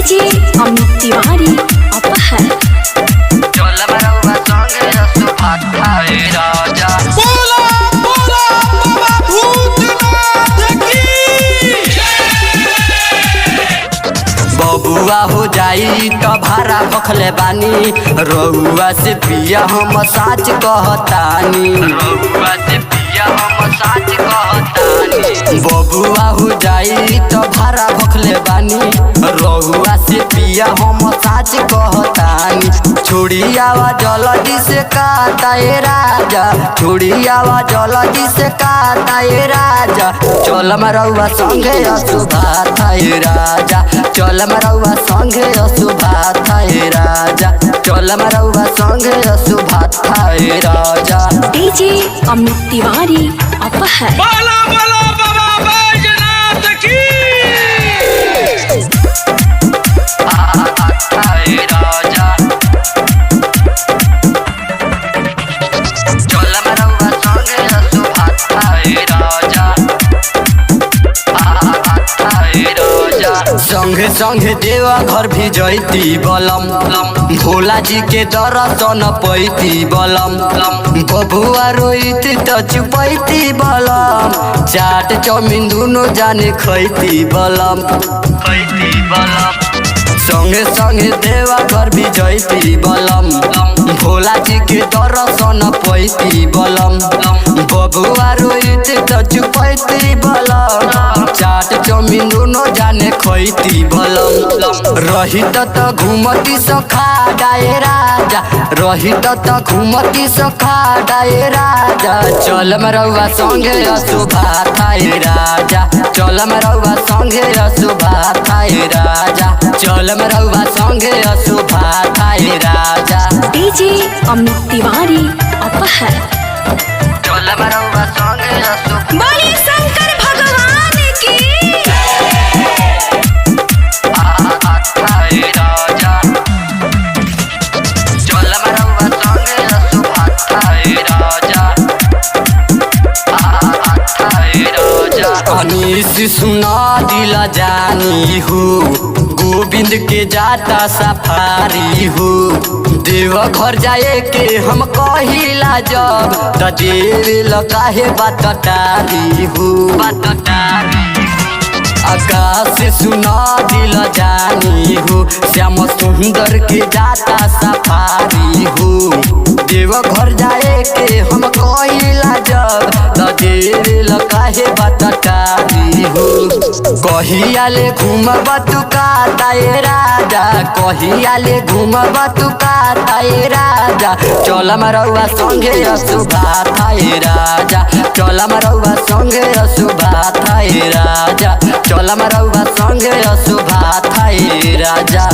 DJ Amit Tiwari अपहर चल बरौआ संगे सुभात खाए राजा बोला बोला बाबा भूतनाथ की बबुआ हो जाई त भारा बखले बानी रउआ से पिया हम साच कहतानी रउआ से पिया हम साच कहतानी बबुआ हो जाई त भारा बखले बानी रउआ से पिया हम साच कहतानी छोड़ी आवा जल्दी से काटा ए राजा छोड़ी आवा जल्दी से काटा ए राजा चल मरउआ संगे सुभात खाए राजा चल मरउआ संगे सुभात खाए राजा चल मरउआ संगे सुभात खाए राजा डीजे अमित तिवारी अपहर बोला बोला बाबा बैजनाथ की खाए राजा चल मरउआ संगे सुभात खाए राजा संगे संगे देवा घर भी जैती बलम भोला जी के दर्शन पैती बलम बबुआ रोइत त चुपैती बलम चाट चौमिन दुनो जाने खैती बलम संगे संगे देवा घर भी जैती बलम भोला जी के दर्शन पैती बलम बबुआ रोइत त चुपैती बलम चाट चौमिन दुनो जाने खैती बलम रही त घुमती सखा डाए राजा रही त घुमती सखा डाए राजा चल मरउआ संगे सुभात खाए राजा चल मरउआ संगे सुभात खाए राजा चल मरउआ संगे सुभात खाए राजा डीजे अमित तिवारी अपहर चल मरउआ संगे बोले शंकर भगवान की खाए राजा चल मरउआ संगे सुभात खाए राजा अनीस सुना दिला जानी हो गोविंद के जाता सफारी हो देव घर जाए के हम कहिला जब त देव काहे बात टारी हो आकाश सुना दिल जानी हो श्याम सुंदर के जाता सफारी हो देव घर जाए के हम कहिला जब त देव काहे बात टारी हो कहियाले घूमब तू काटाए राजा कहियाले घूमब तू काटाए राजा चल मरउआ संगे सुभात खाए राजा चल मरउआ संगे सुभात खाए राजा चल मरउआ संगे सुभात खाए राजा।